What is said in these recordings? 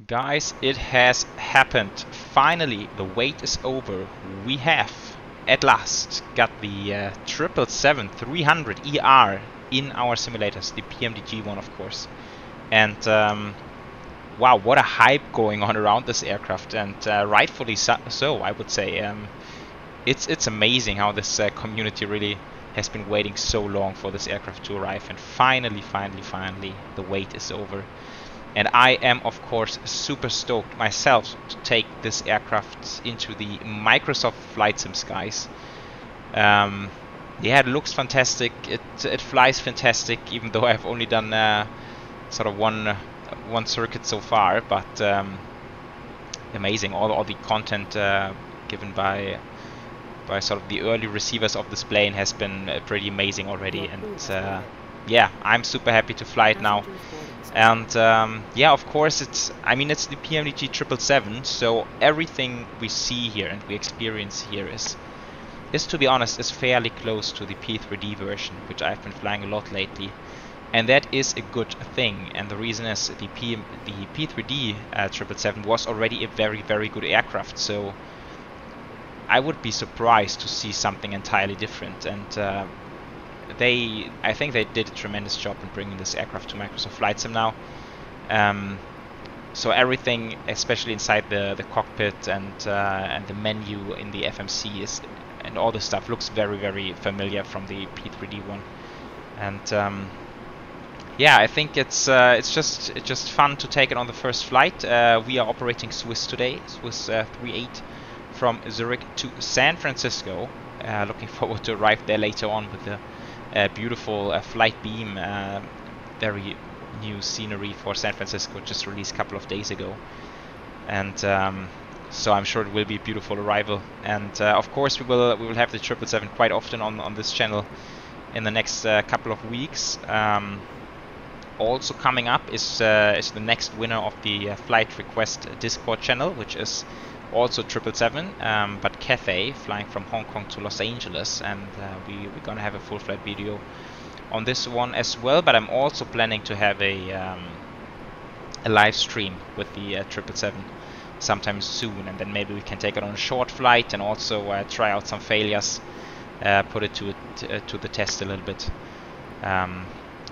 Guys, it has happened. Finally, the wait is over. We have, at last, got the 777-300ER in our simulators, the PMDG one, of course. And wow, what a hype going on around this aircraft, and rightfully so, I would say. It's amazing how this community really has been waiting so long for this aircraft to arrive, and finally, the wait is over. And I am, of course, super stoked myself to take this aircraft into the Microsoft Flight Sim skies. Yeah, it looks fantastic. It flies fantastic, even though I've only done sort of one circuit so far. But amazing! All the content given by sort of the early receivers of this plane has been pretty amazing already. And yeah, I'm super happy to fly it now. And yeah, of course, it's the PMDG 777, so everything we see here and we experience here is to be honest, is fairly close to the P3D version, which I've been flying a lot lately. And that is a good thing, and the reason is the P3D 777 was already a very good aircraft, so I would be surprised to see something entirely different. And I think they did a tremendous job in bringing this aircraft to Microsoft Flight Sim now. So everything, especially inside the cockpit and the menu in the FMC and all this stuff looks very familiar from the P3D one. And yeah, I think it's just fun to take it on the first flight. We are operating Swiss today, Swiss 38 from Zurich to San Francisco. Looking forward to arrive there later on with the beautiful Flightbeam, very new scenery for San Francisco, just released a couple of days ago. And so I'm sure it will be a beautiful arrival. And of course we will have the 777 quite often on this channel in the next couple of weeks. Also coming up is the next winner of the Flight Request Discord channel, which is also 777, but Cathay, flying from Hong Kong to Los Angeles, and we're gonna have a full flight video on this one as well. But I'm also planning to have a live stream with the 777 sometime soon, and then maybe we can take it on a short flight and also try out some failures, put it to the test a little bit.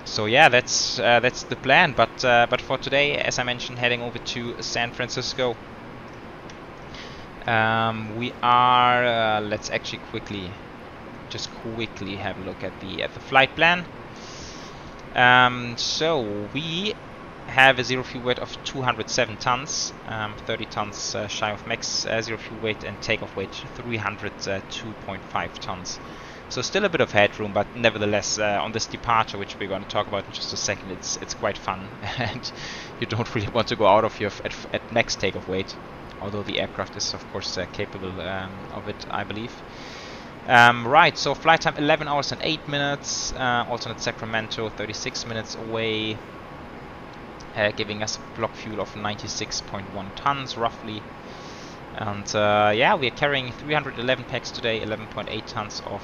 So yeah, that's the plan. But for today, as I mentioned, heading over to San Francisco. We are. Let's actually quickly have a look at the flight plan. So we have a zero fuel weight of 207 tons, 30 tons shy of max zero fuel weight, and takeoff weight 302.5 tons. So still a bit of headroom, but nevertheless, on this departure, which we're going to talk about in just a second, it's quite fun, and you don't really want to go out of here at max takeoff weight. Although the aircraft is of course capable of it, I believe. Right, so flight time 11 hours and 8 minutes, alternate Sacramento 36 minutes away, giving us a block fuel of 96.1 tons roughly. And yeah, we are carrying 311 packs today, 11.8 tons of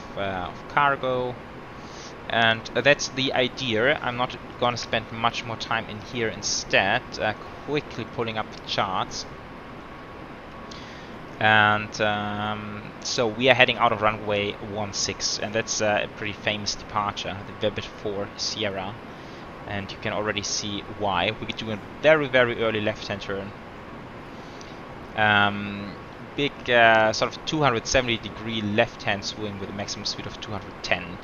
cargo. And that's the idea. I'm not going to spend much more time in here instead. Quickly pulling up the charts. And so we are heading out of runway 16, and that's a pretty famous departure, the Vebit 4 Sierra, and you can already see why. We're doing a very early left-hand turn. Big sort of 270-degree left-hand swing with a maximum speed of 210.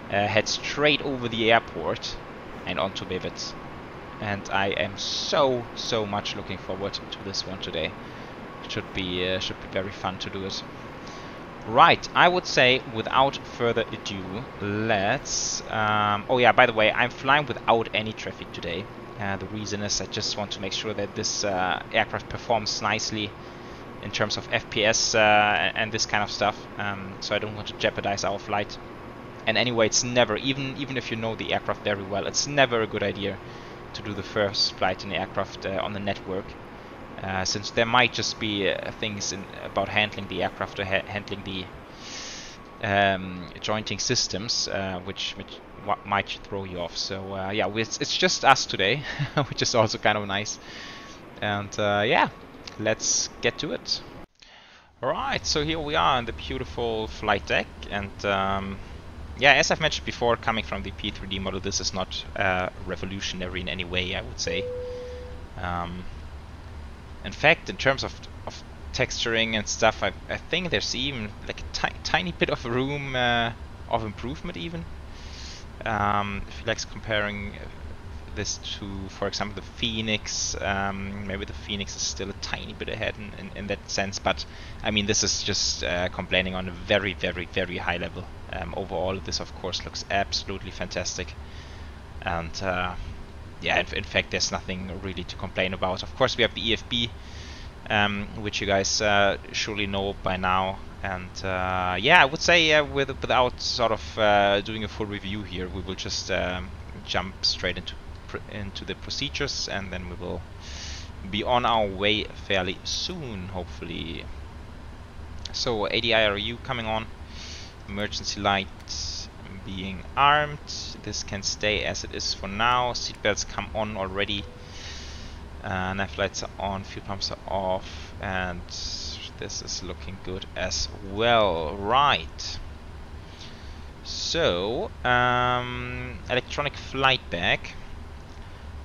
Head straight over the airport and onto Vebit, and I am so much looking forward to this one today. Should be very fun to do it. Right, I would say without further ado, let's. Oh yeah, by the way, I'm flying without any traffic today. The reason is I just want to make sure that this aircraft performs nicely in terms of FPS and this kind of stuff. So I don't want to jeopardize our flight. And anyway, it's never, even if you know the aircraft very well, it's never a good idea to do the first flight in the aircraft on the network. Since there might just be things about handling the aircraft or handling the jointing systems, which might throw you off. So yeah, it's just us today, which is also kind of nice. And yeah, let's get to it. Alright, so here we are on the beautiful flight deck, and yeah, as I've mentioned before, coming from the P3D model, this is not revolutionary in any way, I would say. In fact, in terms of texturing and stuff, I think there's even like a tiny bit of room of improvement even. If you like comparing this to, for example, the Phoenix, maybe the Phoenix is still a tiny bit ahead in that sense, but I mean, this is just complaining on a very, very, very high level. Overall, this of course looks absolutely fantastic, and yeah, in fact, there's nothing really to complain about. Of course, we have the EFB, which you guys surely know by now, and yeah, I would say without sort of doing a full review here, we will just jump straight into the procedures, and then we will be on our way fairly soon, hopefully. So ADIRU coming on, emergency light being armed. This can stay as it is for now. Seatbelts come on already. Nav lights are on, fuel pumps are off, and this is looking good as well. Right. So, electronic flight bag.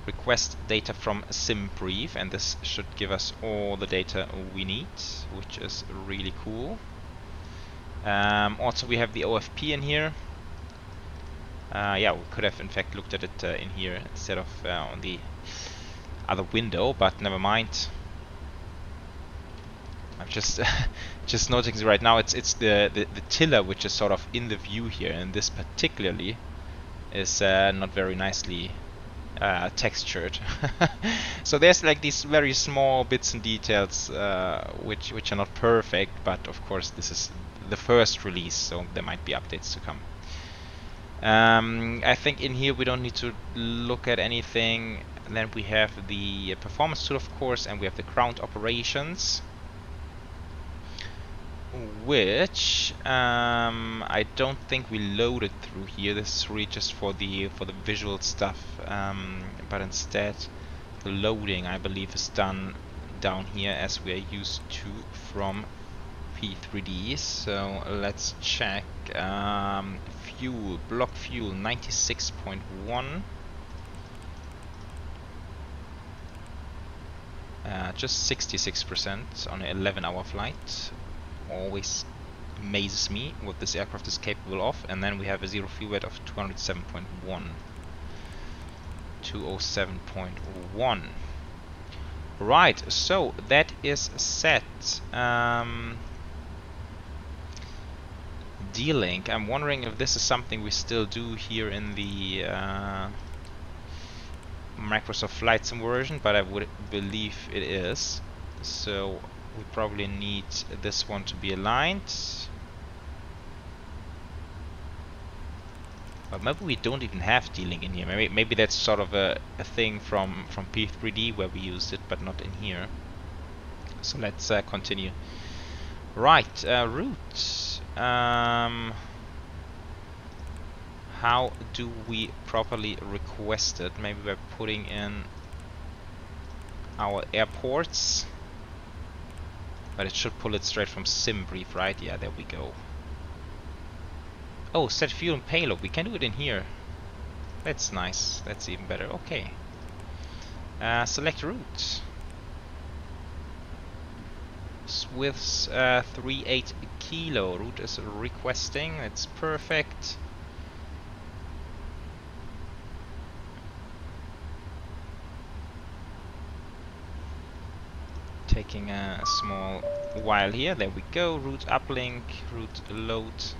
Request data from SimBrief, and this should give us all the data we need, which is really cool. Also, we have the OFP in here. Yeah, we could have in fact looked at it in here instead of on the other window, but never mind. I'm just just noticing right now it's the tiller which is sort of in the view here, and this particularly is not very nicely textured. So there's like these very small bits and details which are not perfect, but of course this is the first release, so there might be updates to come. I think in here we don't need to look at anything. And then we have the performance tool, of course, and we have the ground operations, which I don't think we loaded through here. This is really just for the visual stuff, but instead the loading, I believe, is done down here as we are used to from P3D. So let's check. Fuel, block fuel 96.1. Just 66% on an 11-hour flight. Always amazes me what this aircraft is capable of. And then we have a zero fuel weight of 207.1. 207.1. Right, so that is set. D-Link. I'm wondering if this is something we still do here in the Microsoft Flight Sim version, but I would believe it is. So we probably need this one to be aligned. But maybe we don't even have D-Link in here. Maybe that's sort of a thing from P3D where we used it, but not in here. So let's continue. Right, route. How do we properly request it? Maybe we're putting in our airports, but it should pull it straight from SimBrief, right? Yeah, there we go. Oh, set fuel and payload. We can do it in here. That's nice. That's even better. Okay. Select route. With 38 kilo. Route is requesting. That's perfect. Taking a small while here. There we go. Route uplink. Route load.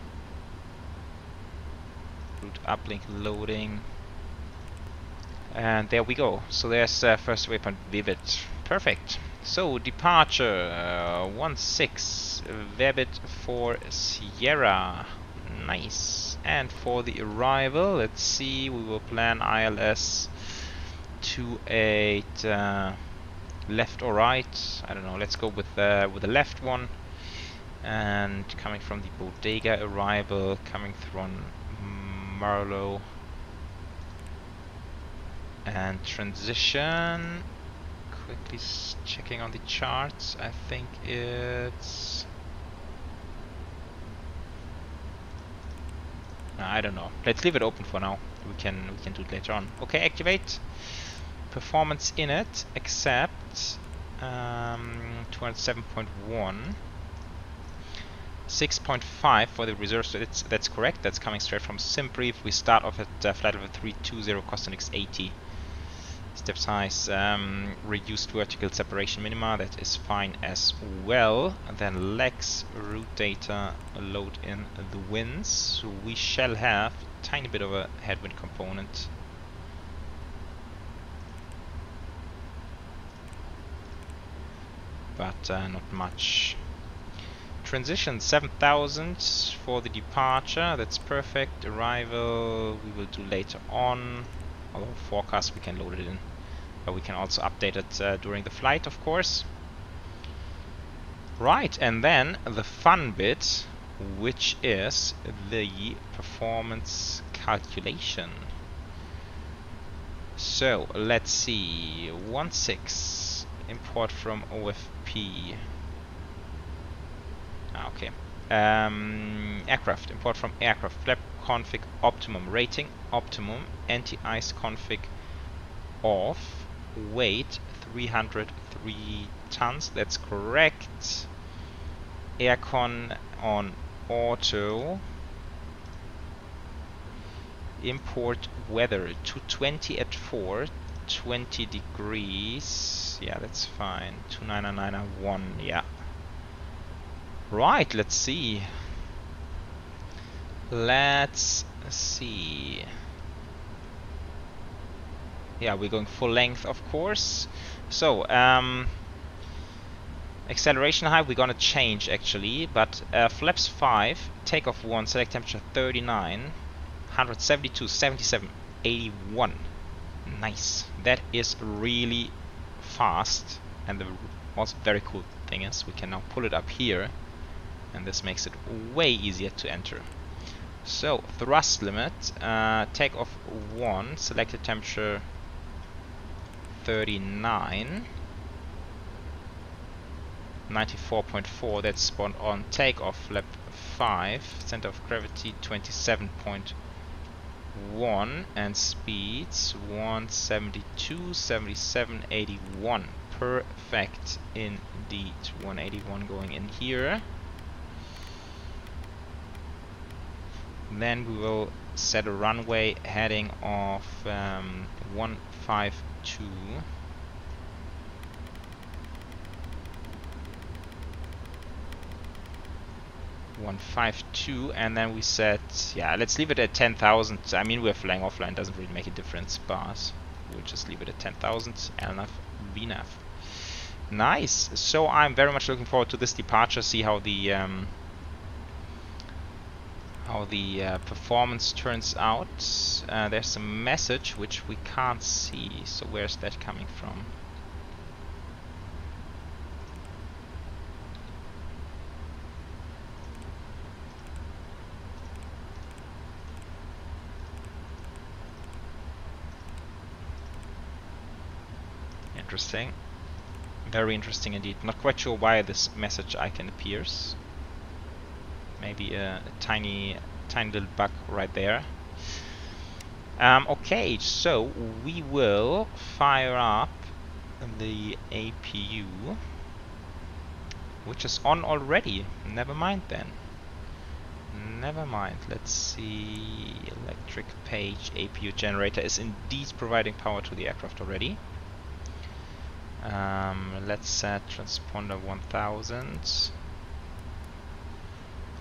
Route uplink loading. And there we go. So there's first waypoint Vivid. Perfect. So departure 16 Vivid for Sierra. Nice. And for the arrival, let's see, we will plan ILS 28 left or right. I don't know. Let's go with the left one. And coming from the Bodega arrival, coming from Marlow, and transition quickly checking on the charts. I think it's... I don't know. Let's leave it open for now. We can do it later on. Okay, activate. Performance in it, accept 207.1. 6.5 for the reserve, so that's correct. That's coming straight from SimBrief. We start off at flight level 320, Costinix 80. Step size, reduced vertical separation minima, that is fine as well. And then legs, route data, load in the winds. So we shall have a tiny bit of a headwind component. But not much. Transition 7000 for the departure, that's perfect. Arrival we will do later on, although forecast we can load it in, but we can also update it during the flight, of course. Right, and then the fun bit, which is the performance calculation. So let's see, 16 import from OFP. Okay. Aircraft, import from aircraft, flap config optimum, rating optimum, anti-ice config off, weight 303 tons, that's correct. Aircon on auto, import weather 220 at 4, 20 degrees, yeah, that's fine. 29991, yeah. Right, let's see. Let's see. Yeah, we're going full length, of course. So, acceleration height we're gonna change actually, but flaps 5, takeoff 1, select temperature 39, 172, 77, 81. Nice. That is really fast, and the also very cool thing is we can now pull it up here, and this makes it way easier to enter. So thrust limit, takeoff 1, selected temperature 39, 94.4, that's spot on. Takeoff flap 5, center of gravity 27.1, and speeds 172, 77, 81. Perfect indeed. 181 going in here. Then we will set a runway heading of 152. And then we set, yeah, let's leave it at 10,000. I mean, we're flying offline, doesn't really make a difference, but we'll just leave it at 10,000. LNAV, VNAV. Nice. So I'm very much looking forward to this departure. See how the performance turns out. There's a message which we can't see. So where's that coming from? Interesting. Very interesting indeed. Not quite sure why this message icon appears. Maybe a tiny little bug right there. Okay, so we will fire up the APU, which is on already. Never mind then. Never mind. Let's see. Electric page APU generator is indeed providing power to the aircraft already. Let's set transponder 1000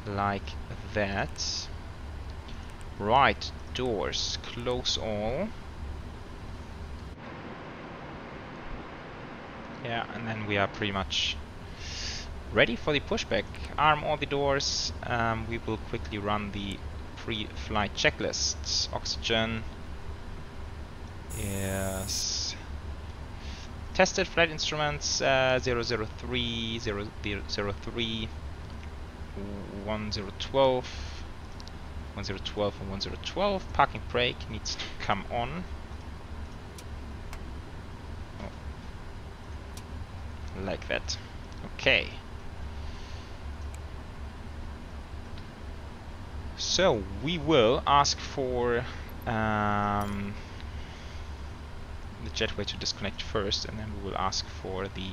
like that. Right, doors, close all. Yeah, and then we are pretty much ready for the pushback. Arm all the doors. We will quickly run the pre-flight checklists. Oxygen. Yes. Tested flight instruments 003, 003, 1012, 1012 and 1012. Parking brake needs to come on. Oh. like that. Okay. So we will ask for the jetway to disconnect first, and then we will ask for the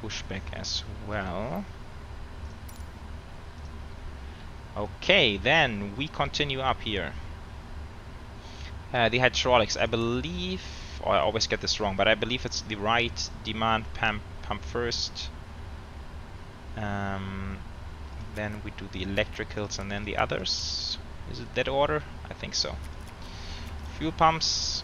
pushback as well. Okay, then we continue up here. The hydraulics, I believe, or I always get this wrong, but I believe it's the right demand pump first. Then we do the electricals and then the others. Is it that order? I think so. Fuel pumps.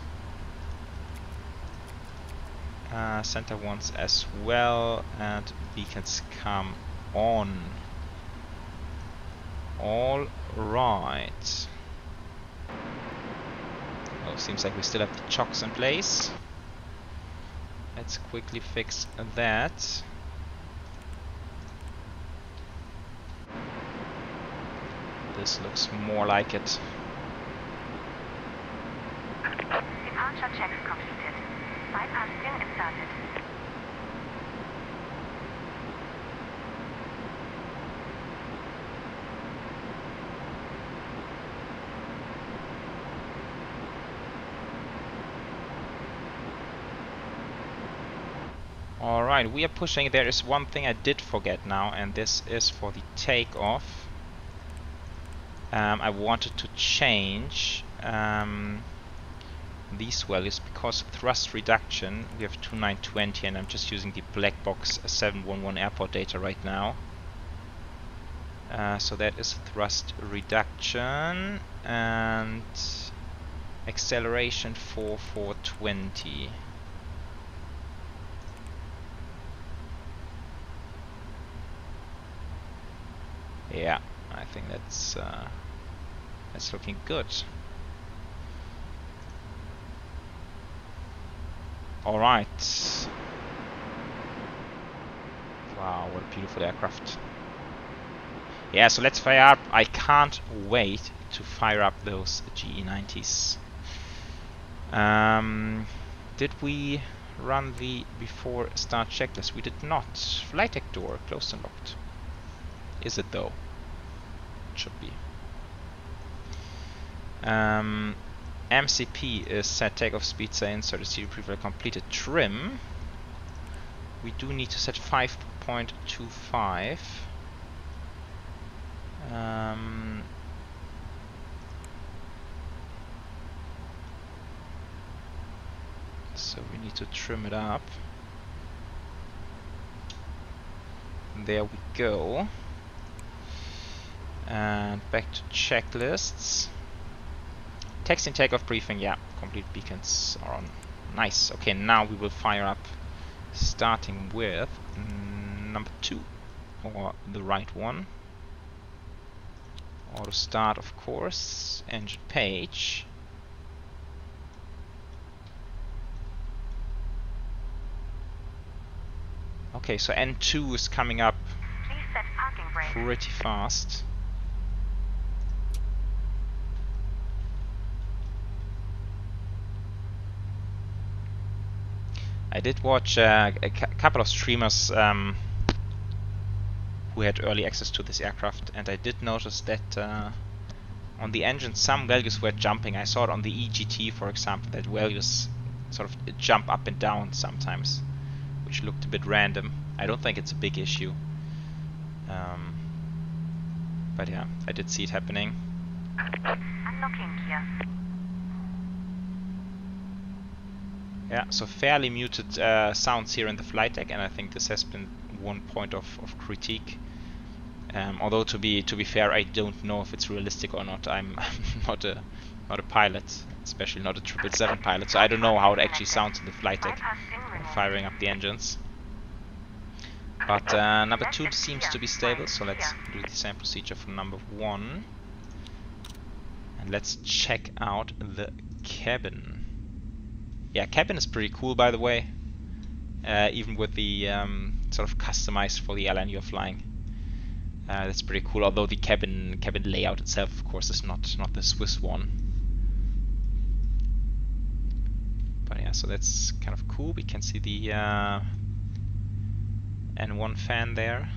Center ones as well, and beacons come on. All right. Oh, seems like we still have the chocks in place. Let's quickly fix that. This looks more like it. Departure checks completed. Bypass pin inserted. Alright, we are pushing. There is one thing I did forget now, and this is for the takeoff. I wanted to change these values because thrust reduction, we have 2920, and I'm just using the black box 711 airport data right now. So that is thrust reduction and acceleration 4420. Yeah, I think that's looking good. All right. Wow, what a beautiful aircraft. Yeah, so let's fire up. I can't wait to fire up those GE90s. Did we run the before start checklist? We did not. Flight deck door closed and locked. Is it though? It should be. MCP is set, takeoff speed say inserted, CD preflight completed. Trim, we do need to set 5.25. So we need to trim it up. There we go. And back to checklists. Taxi and takeoff briefing, yeah, complete beacons are on. Nice. Okay, now we will fire up, starting with number 2, or the right one. Auto start, of course. Engine page. Okay, so N2 is coming up pretty fast. I did watch a couple of streamers who had early access to this aircraft, and I did notice that on the engine some values were jumping. I saw it on the EGT, for example, that values sort of jump up and down sometimes, which looked a bit random. I don't think it's a big issue, but yeah, I did see it happening. Unlocking gear. Yeah, so fairly muted sounds here in the flight deck, and I think this has been one point of critique. Although to be fair, I don't know if it's realistic or not. I'm not a pilot, especially not a 777 pilot, so I don't know how it actually sounds in the flight deck when firing up the engines. But number 2 seems to be stable, so let's do the same procedure for number 1. And let's check out the cabin. Yeah, cabin is pretty cool, by the way. Even with the sort of customized for the airline you're flying. That's pretty cool. Although the cabin layout itself, of course, is not the Swiss one. But yeah, so that's kind of cool. We can see the N1 fan there.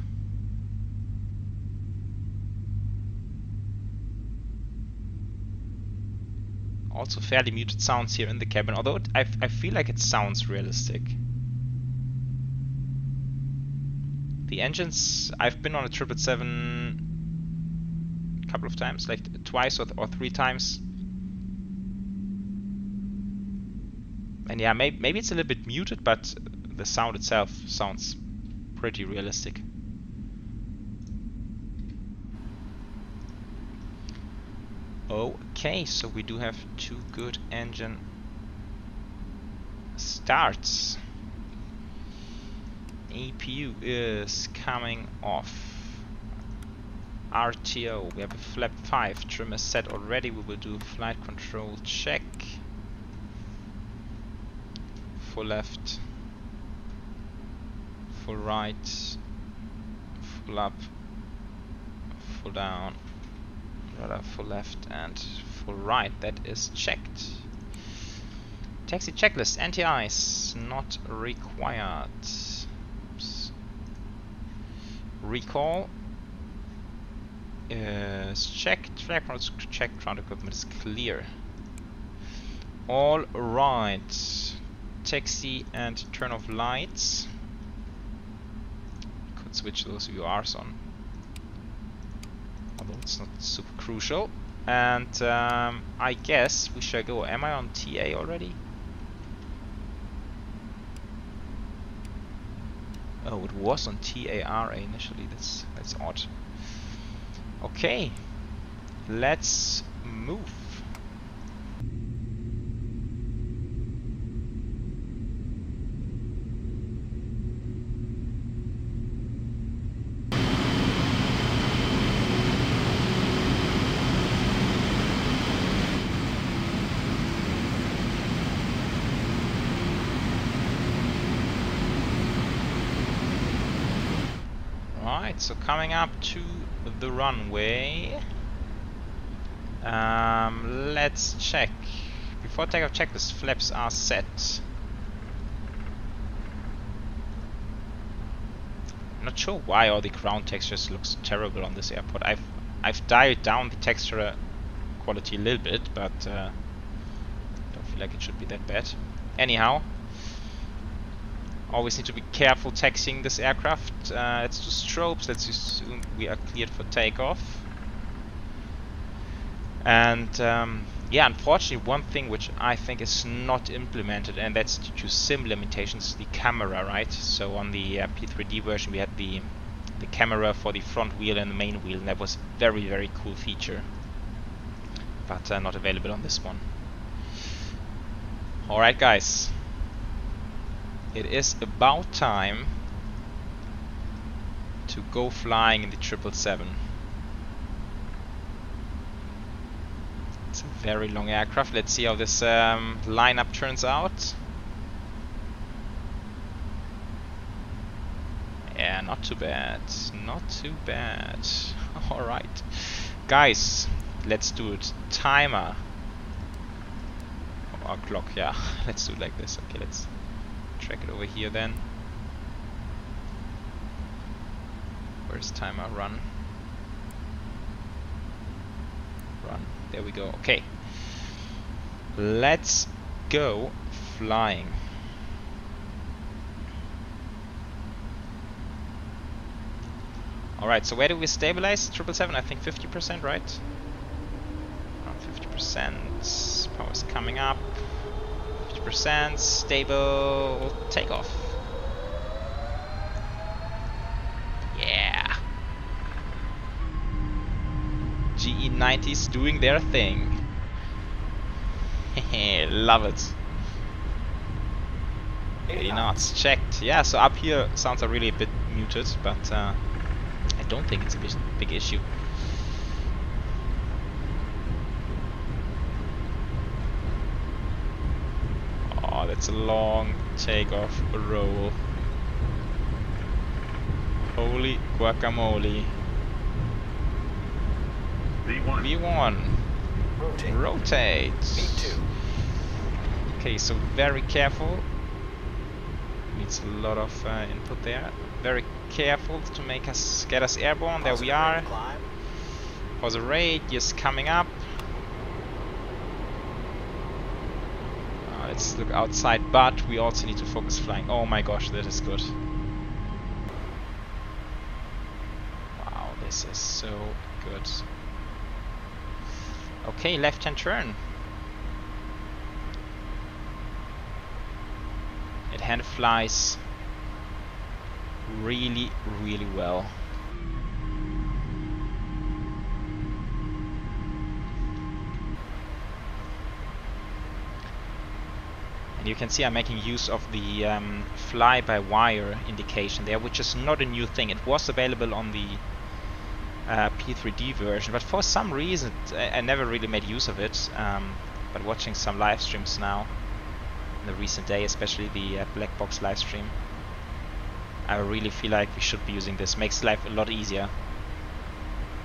Also fairly muted sounds here in the cabin, although I feel like it sounds realistic. The engines, I've been on a 777 a couple of times, like twice or 3 times. And yeah, maybe it's a little bit muted, but the sound itself sounds pretty realistic. Okay, so we do have 2 good engine starts. APU is coming off. RTO, we have a flap 5 trim is set already. We will do a flight control check. Full left, full right, full up, full down, rudder full left and full right. That is checked. Taxi checklist, anti-ice not required. Oops. Recall is checked. Flag is checked. Ground equipment is clear. All right. Taxi and turn off lights. Could switch those URs on, although it's not super crucial. And I guess we shall go. Am I on TA already? Oh, it was on TARA initially. That's odd. Okay, let's move. So coming up to the runway, let's check. Before takeoff checklist, flaps are set. Not sure why all the ground textures looks terrible on this airport. I've dialed down the texture quality a little bit, but don't feel like it should be that bad. Anyhow. Always need to be careful taxiing this aircraft. Let's do strobes. Let's assume we are cleared for takeoff. And yeah, unfortunately, one thing which I think is not implemented, and that's due to sim limitations, the camera, right? So on the P3D version, we had the camera for the front wheel and the main wheel, and that was a very, very cool feature. But not available on this one. All right, guys. It is about time to go flying in the 777. It's a very long aircraft. Let's see how this lineup turns out. Yeah, not too bad. Not too bad. Alright. Guys, let's do it. Timer. Or clock, yeah. Let's do it like this. Okay, let's track it over here then. Where's timer? Run. Run. There we go. Okay. Let's go flying. Alright, so where do we stabilize? 777, I think 50%, right? Around 50%. Power's coming up. 50%, stable, takeoff. Yeah. GE90's doing their thing. Love it. 80 knots, checked. Yeah, so up here sounds are really a bit muted, but I don't think it's a big issue. Oh, that's a long takeoff roll. Holy guacamole. V1. Rotate. V2. Okay, so very careful. Needs a lot of input there. Very careful to get us airborne. There we are. Positive radius coming up. Let's look outside, but we also need to focus flying. Oh my gosh, that is good. Wow, this is so good. Okay, left-hand turn. It hand flies really, really well. And you can see I'm making use of the fly-by-wire indication there, which is not a new thing. It was available on the P3D version, but for some reason I never really made use of it. But watching some live streams now in the recent day, especially the black box live stream, I really feel like we should be using this. Makes life a lot easier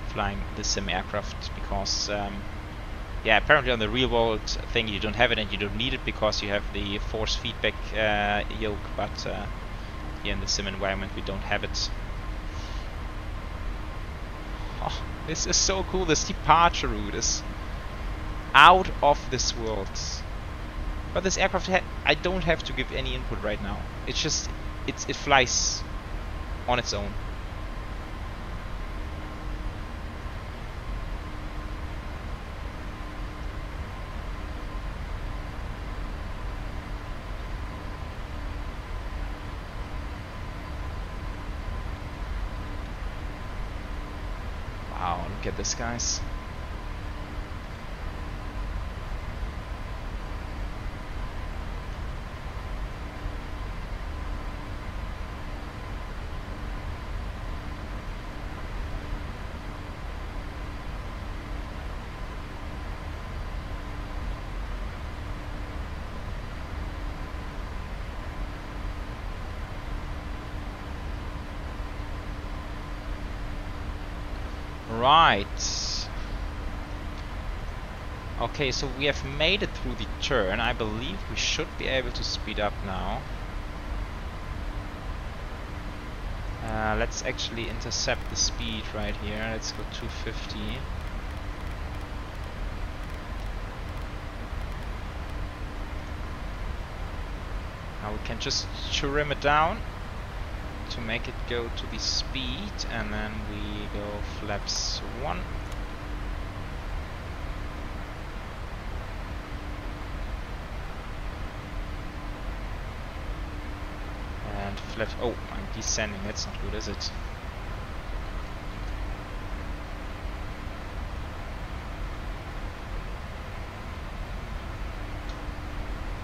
flying the sim aircraft, because yeah, apparently on the real world thing you don't have it and you don't need it because you have the force feedback yoke, but here in the sim environment we don't have it. Oh, this is so cool. This departure route is out of this world. But this aircraft, I don't have to give any input right now. It's just, it flies on its own. Wow, look at this, guys. Right. Okay, so we have made it through the turn. I believe we should be able to speed up now. Let's actually intercept the speed right here. Let's go 250. Now we can just trim it down to make it go to the speed, and then we go flaps 1. And flaps, oh, I'm descending, that's not good, is it?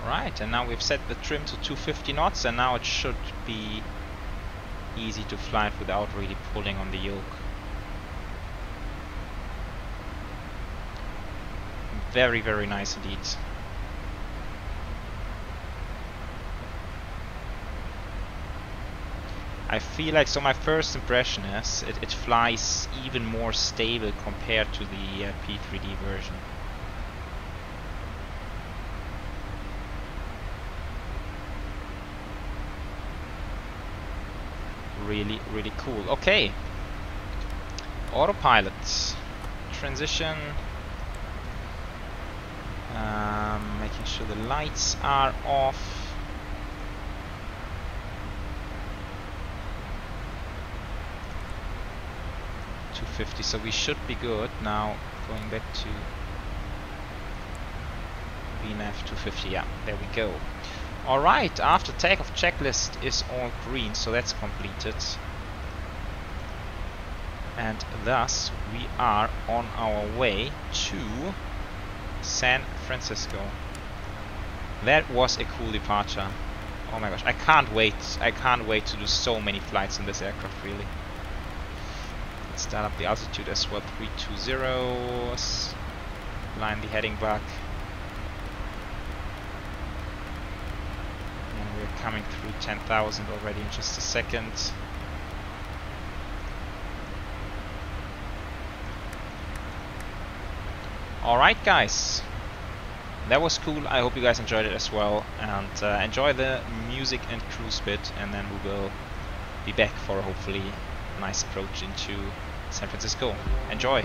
Right, and now we've set the trim to 250 knots, and now it should be easy to fly it without really pulling on the yoke. Very, very nice indeed. I feel like, so my first impression is it flies even more stable compared to the P3D version. Really, really cool. Okay, autopilot, transition, making sure the lights are off. .250, so we should be good. Now going back to VNAV 250, yeah, there we go. Alright, after takeoff checklist is all green, so that's completed. And thus we are on our way to San Francisco. That was a cool departure. Oh my gosh, I can't wait. I can't wait to do so many flights in this aircraft, really. Let's start up the altitude as well, 320. Line the heading back. We're coming through 10,000 already in just a second. Alright guys, that was cool. I hope you guys enjoyed it as well, and enjoy the music and cruise bit, and then we will be back for hopefully a nice approach into San Francisco. Enjoy!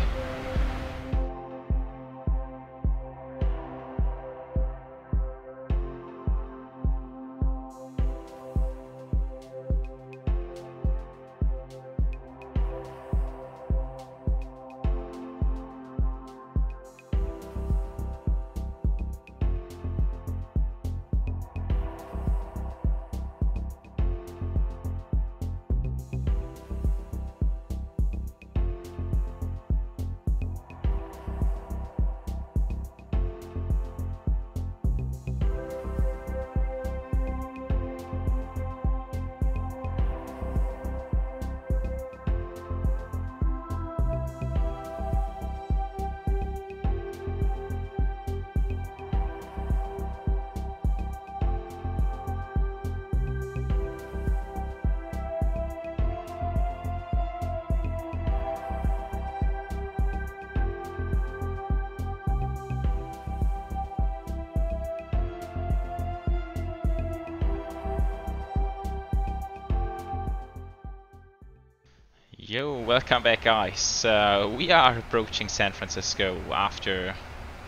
Yo, welcome back guys. We are approaching San Francisco after,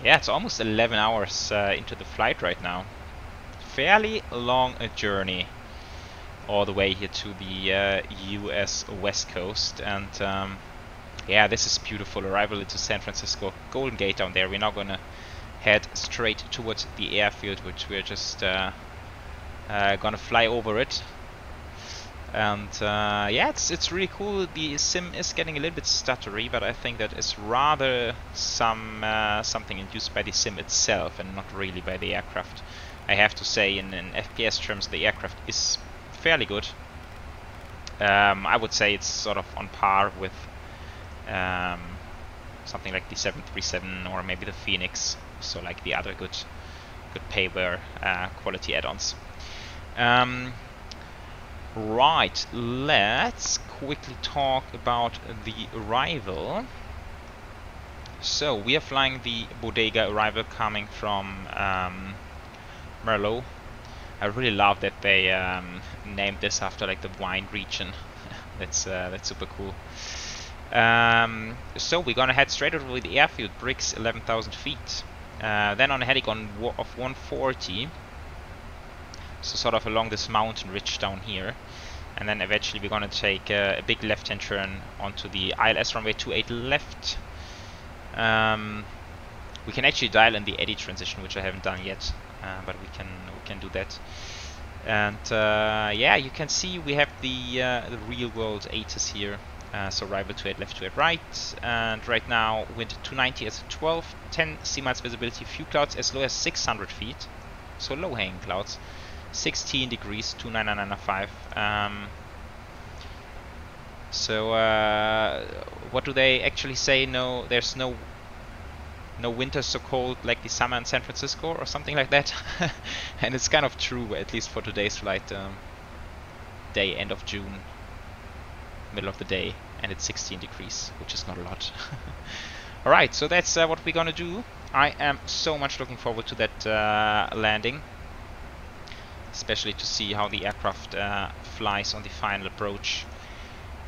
yeah, it's almost 11 hours into the flight right now. Fairly long a journey all the way here to the US West Coast, and yeah, this is beautiful. Arrival into San Francisco, Golden Gate down there. We're now gonna head straight towards the airfield, which we're just gonna fly over it. And yeah, it's really cool. The sim is getting a little bit stuttery, but I think that is rather something induced by the sim itself and not really by the aircraft. I have to say, in FPS terms, the aircraft is fairly good. I would say it's sort of on par with something like the 737 or maybe the Phoenix, so like the other good payware quality add-ons. Right, let's quickly talk about the arrival. So we are flying the Bodega arrival coming from Merlot. I really love that they named this after like the wine region. That's super cool. So we're gonna head straight over the airfield, bricks 11,000 feet. Then on a heading of 140. So sort of along this mountain ridge down here, and then eventually we're gonna take a big left-hand turn onto the ILS runway 28 left. We can actually dial in the eddy transition, which I haven't done yet, but we can do that. And yeah, you can see we have the real-world Asus here. So arrival 28 left, 28 right, and right now wind 290 as 12, 10 C-miles visibility, few clouds as low as 600 feet, so low-hanging clouds. 16 degrees, 29995. So what do they actually say? No, there's no winter so cold like the summer in San Francisco or something like that. And it's kind of true, at least for today's flight. Day end of June, middle of the day, and it's 16 degrees, which is not a lot. Alright, so that's what we're gonna do. I am so much looking forward to that landing, especially to see how the aircraft flies on the final approach.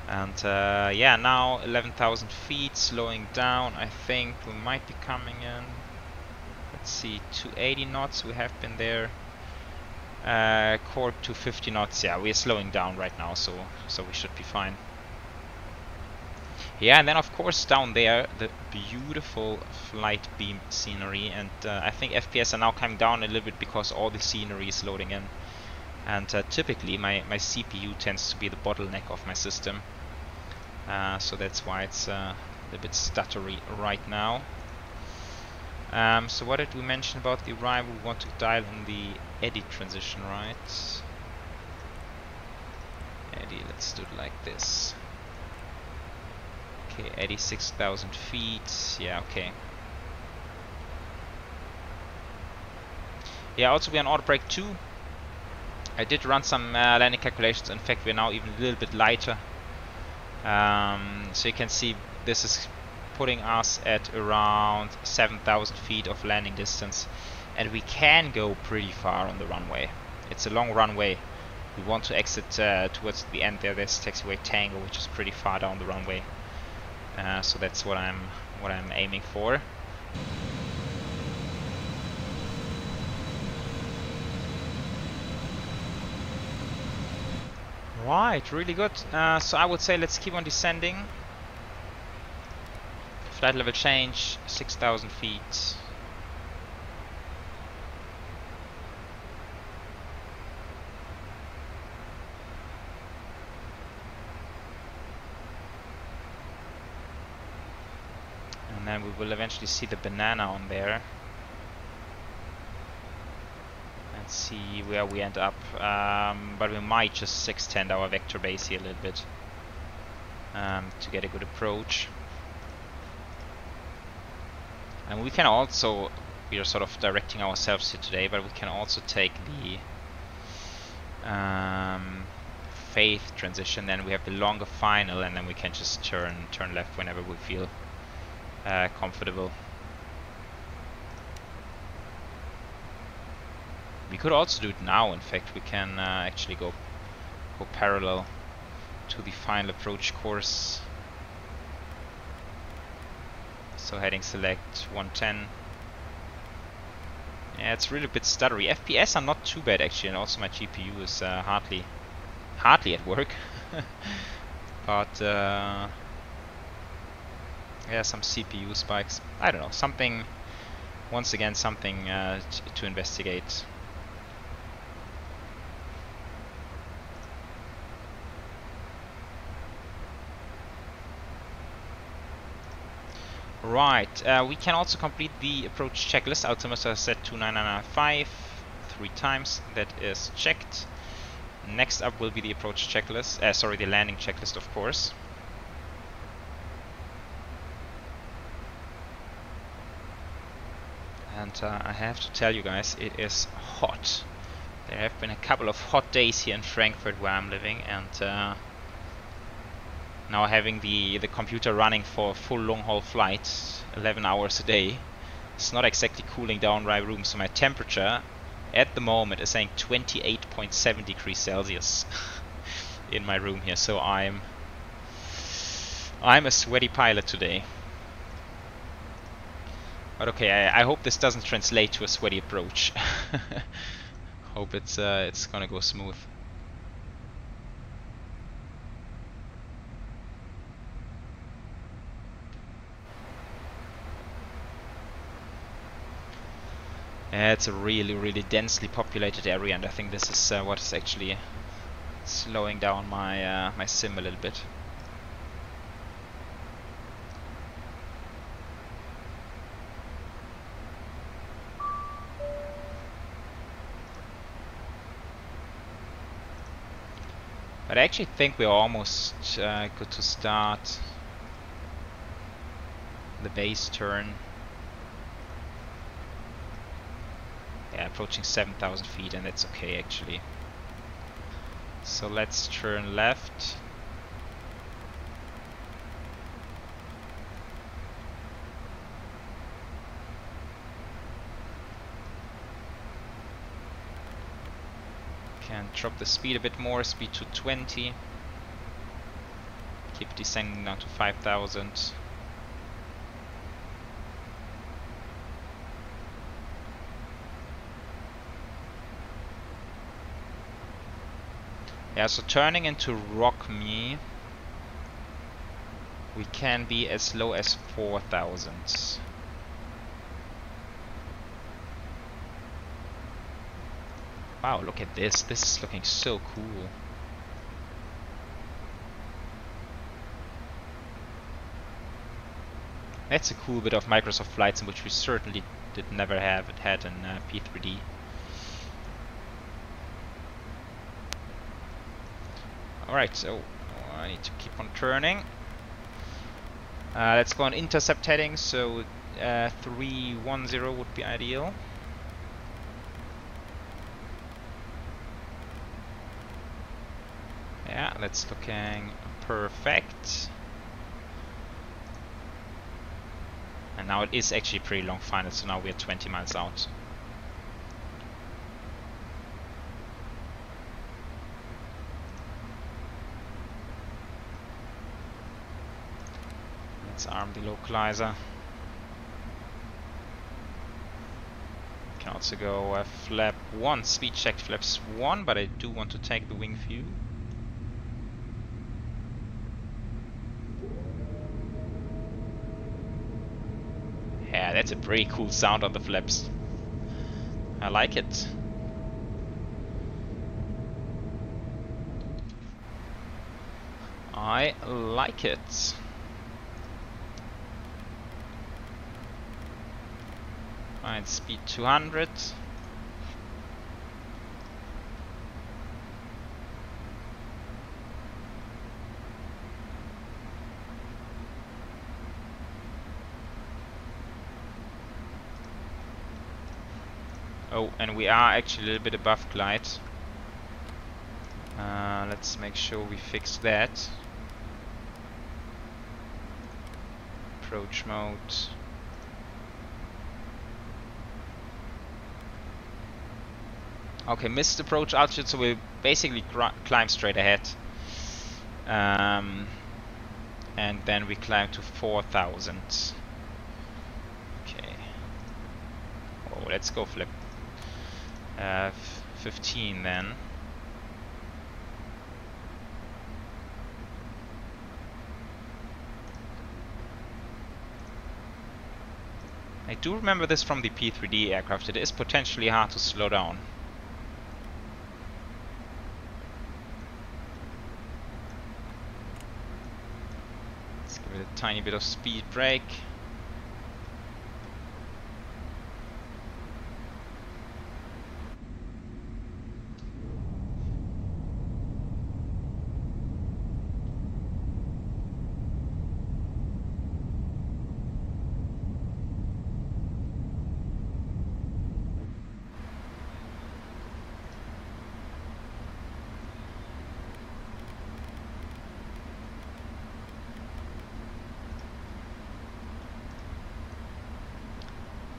And yeah, now 11,000 feet, slowing down. I think we might be coming in, let's see, 280 knots. We have been there. Cork 250 knots. Yeah, we're slowing down right now, so we should be fine. Yeah, and then of course down there the beautiful Flightbeam scenery, and I think FPS are now coming down a little bit because all the scenery is loading in, and typically my CPU tends to be the bottleneck of my system, so that's why it's a little bit stuttery right now. So what did we mention about the arrival? We want to dial in the eddy transition, right? Eddy, let's do it like this. Okay, 86,000 feet. Yeah, okay. Yeah, also we're on auto brake 2. I did run some landing calculations. In fact, we're now even a little bit lighter. So you can see this is putting us at around 7,000 feet of landing distance. and we can go pretty far on the runway. It's a long runway. We want to exit towards the end there. There's taxiway Tango, which is pretty far down the runway. So that's what I'm aiming for. Right, really good. So I would say let's keep on descending. Flight level change, 6,000 feet. And then we will eventually see the banana on there. And see where we end up. But we might just extend our vector base here a little bit to get a good approach. And we can also, we are sort of directing ourselves here today, but we can also take the faith transition. Then we have the longer final, and then we can just turn left whenever we feel comfortable. We could also do it now. In fact, we can actually go parallel to the final approach course. So heading select 110. Yeah, it's really a bit stuttery. FPS are not too bad actually, and also my GPU is hardly at work. But yeah, some CPU spikes. I don't know, something. Once again, something to investigate. Right, we can also complete the approach checklist. Altimeter set 29995 3 times. That is checked. Next up will be the approach checklist. Sorry, the landing checklist, of course. And I have to tell you guys, it is hot. There have been a couple of hot days here in Frankfurt where I'm living, and now having the computer running for a full long-haul flight, 11 hours a day, it's not exactly cooling down my room. So my temperature at the moment is saying 28.7 degrees Celsius in my room here. So I'm a sweaty pilot today. But okay, I hope this doesn't translate to a sweaty approach. Hope it's gonna go smooth. It's a really densely populated area, and I think this is what is actually slowing down my my sim a little bit. But I actually think we're almost good to start the base turn. Yeah, approaching 7,000 feet, and that's okay actually. So let's turn left. Can drop the speed a bit more, speed to 20. Keep descending down to 5,000. Yeah, so turning into Rockme, we can be as low as 4,000. Wow, look at this. This is looking so cool. That's a cool bit of Microsoft Flight Sim, which we certainly did never have it had in P3D. Alright, so I need to keep on turning. Let's go on intercept heading, so 310 would be ideal. Yeah, that's looking perfect. And now it is actually pretty long final, so now we're 20 miles out. Let's arm the localizer. Can also go flap 1, speed check flaps 1, but I do want to take the wing view. Yeah, that's a pretty cool sound on the flaps. I like it. I like it. Right, speed 200. Oh, and we are actually a little bit above glide. Let's make sure we fix that. Approach mode. Okay, missed approach altitude, so we'll basically climb straight ahead. And then we climb to 4,000. Okay. Oh, let's go flip. 15 then. I do remember this from the P3D aircraft. It is potentially hard to slow down. Let's give it a tiny bit of speed brake.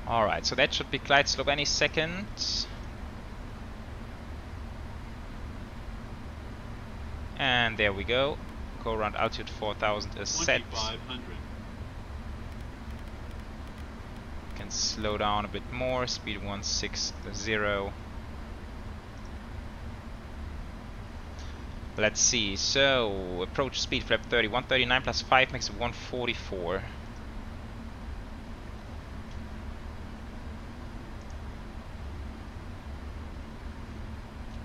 Alright, so that should be glide slope any second. And there we go. Go around altitude 4,000 is set. Can slow down a bit more, speed 160. Let's see, so approach speed flap 30, 139 plus 5 makes it 144.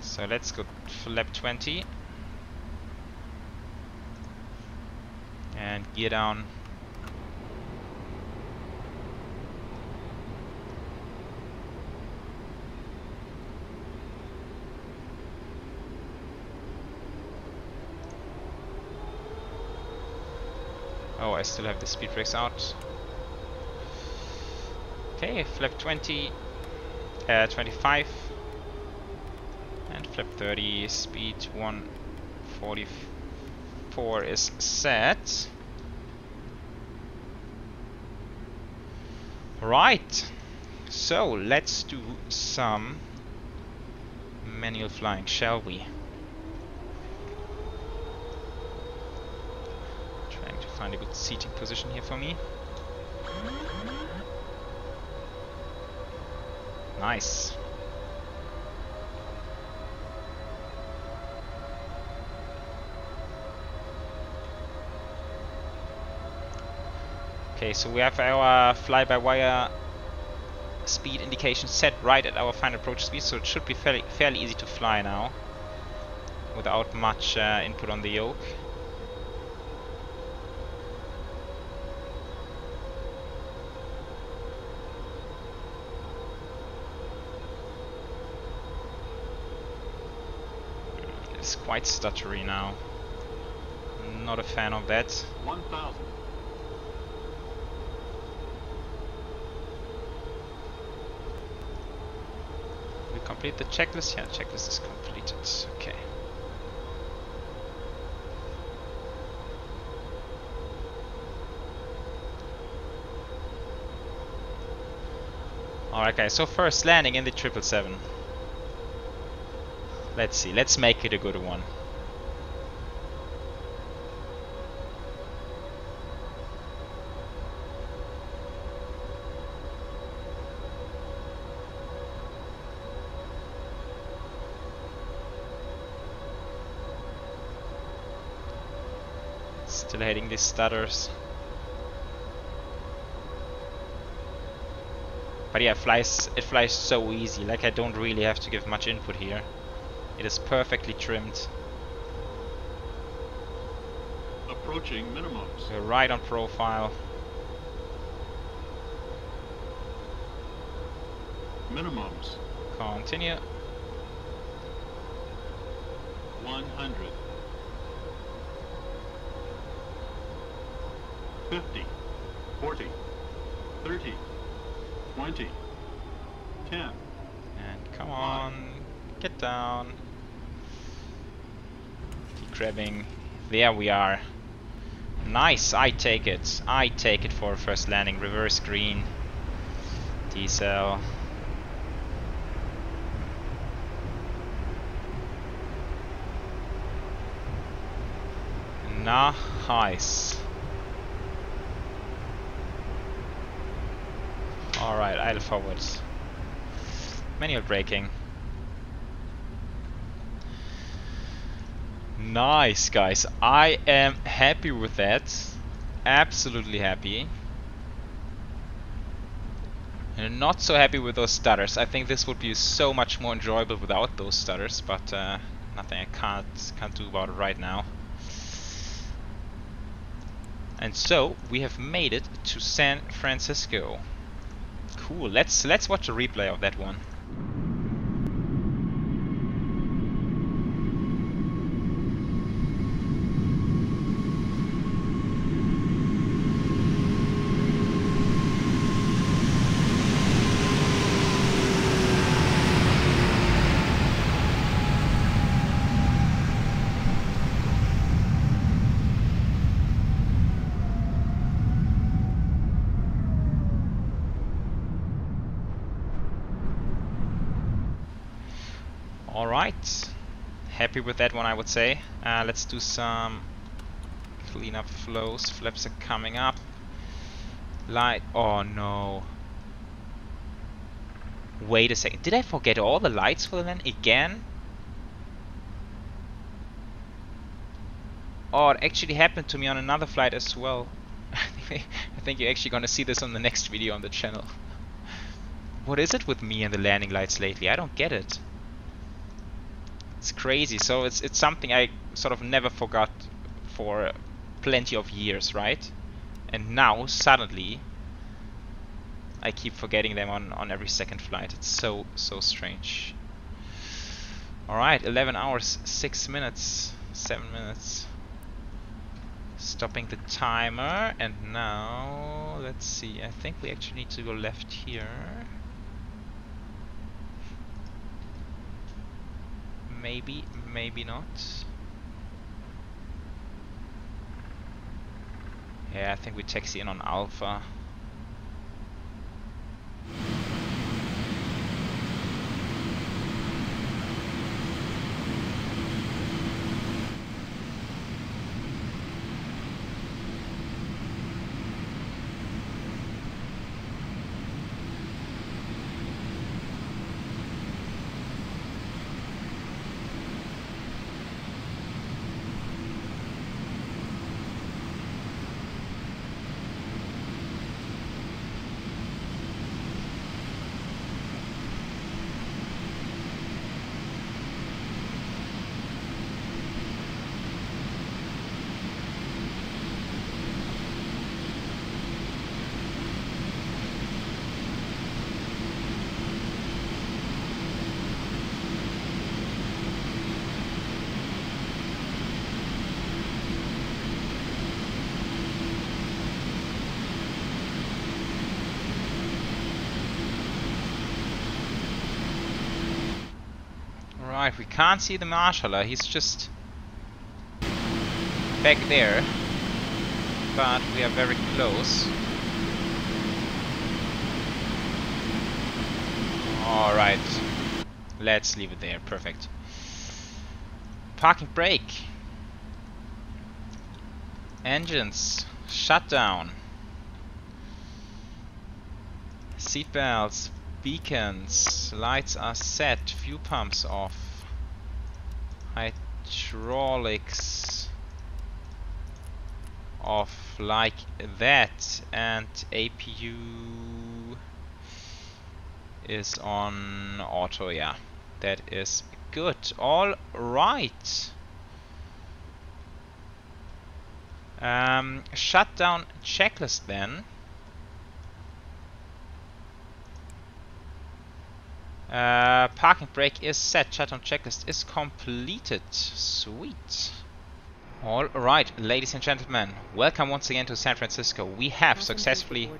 So let's go flap 20 and gear down. Oh, I still have the speed brakes out. Okay, flap 20, 25. And flap 30, speed 144 is set. Right, so let's do some manual flying, shall we? Trying to find a good seating position here for me. Nice. Okay, so we have our fly-by-wire speed indication set right at our final approach speed, so it should be fairly easy to fly now without much input on the yoke. It's quite stuttery now. Not a fan of that. 1,000. Complete the checklist? Yeah, checklist is completed. Okay. Alright guys, so first landing in the 777. Let's see, let's make it a good one. Still hating these stutters. But yeah, it flies so easy, like I don't really have to give much input here. It is perfectly trimmed. Approaching minimums. We're right on profile. Minimums. Continue. 100. 50. 40. 30. 20. 10. And come on, get down. Keep grabbing. There we are. Nice, I take it. I take it for a first landing. Reverse green. Decel. Nice. Alright, idle forward. Manual braking. Nice, guys. I am happy with that. Absolutely happy. And not so happy with those stutters. I think this would be so much more enjoyable without those stutters, but nothing I can't do about it right now. And so we have made it to San Francisco. Cool. Let's watch a replay of that one. Alright, happy with that one, I would say. Let's do some clean up flows. Flaps are coming up. Light, oh no. Wait a second, did I forget all the lights for the land again? Oh, it actually happened to me on another flight as well. I think you're actually gonna see this on the next video on the channel. What is it with me and the landing lights lately? I don't get it. It's crazy. So it's something I sort of never forgot for plenty of years, right? And now suddenly I keep forgetting them on every second flight. It's so strange. Alright, 11 hours, 6 minutes, 7 minutes. Stopping the timer, and now let's see. I think we actually need to go left here. Maybe, maybe not. Yeah, I think we taxi in on Alpha. Alright, we can't see the marshaller, he's just back there, but we are very close. Alright, let's leave it there, perfect. Parking brake. Engines, shut down. Seatbelts, beacons, lights are set, fuel pumps off. Hydraulics. off like that, and APU is on auto. Yeah, that is good. All right. Shutdown checklist then. Parking brake is set. Shutdown checklist is completed. Sweet. All right, ladies and gentlemen, welcome once again to San Francisco. We have successfully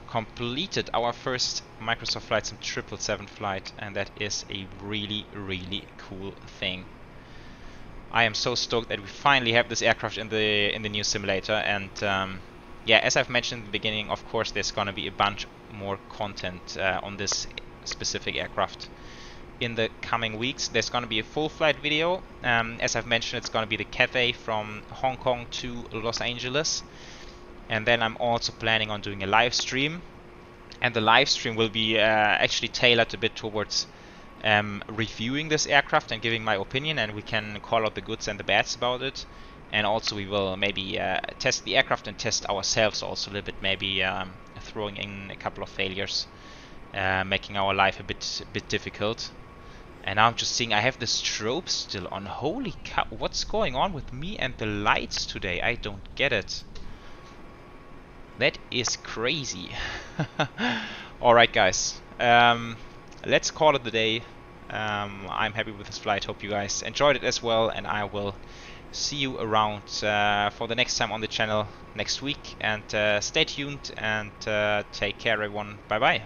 completed our first Microsoft Flight Sim 777 flight, and that is a really, really cool thing. I am so stoked that we finally have this aircraft in the new simulator, and yeah, as I've mentioned in the beginning, of course there's gonna be a bunch more content on this specific aircraft in the coming weeks. There's gonna be a full flight video. As I've mentioned, it's gonna be the Cathay from Hong Kong to Los Angeles, and then I'm also planning on doing a live stream, and the live stream will be actually tailored a bit towards reviewing this aircraft and giving my opinion, and we can call out the goods and the bads about it. And also we will maybe test the aircraft and test ourselves also a little bit, maybe throwing in a couple of failures, making our life a bit difficult. And now I'm just seeing I have the strobe still on. Holy cow, what's going on with me and the lights today? I don't get it. That is crazy. Alright guys, let's call it the day. I'm happy with this flight, hope you guys enjoyed it as well, and I will see you around for the next time on the channel next week. And stay tuned and take care everyone. Bye bye.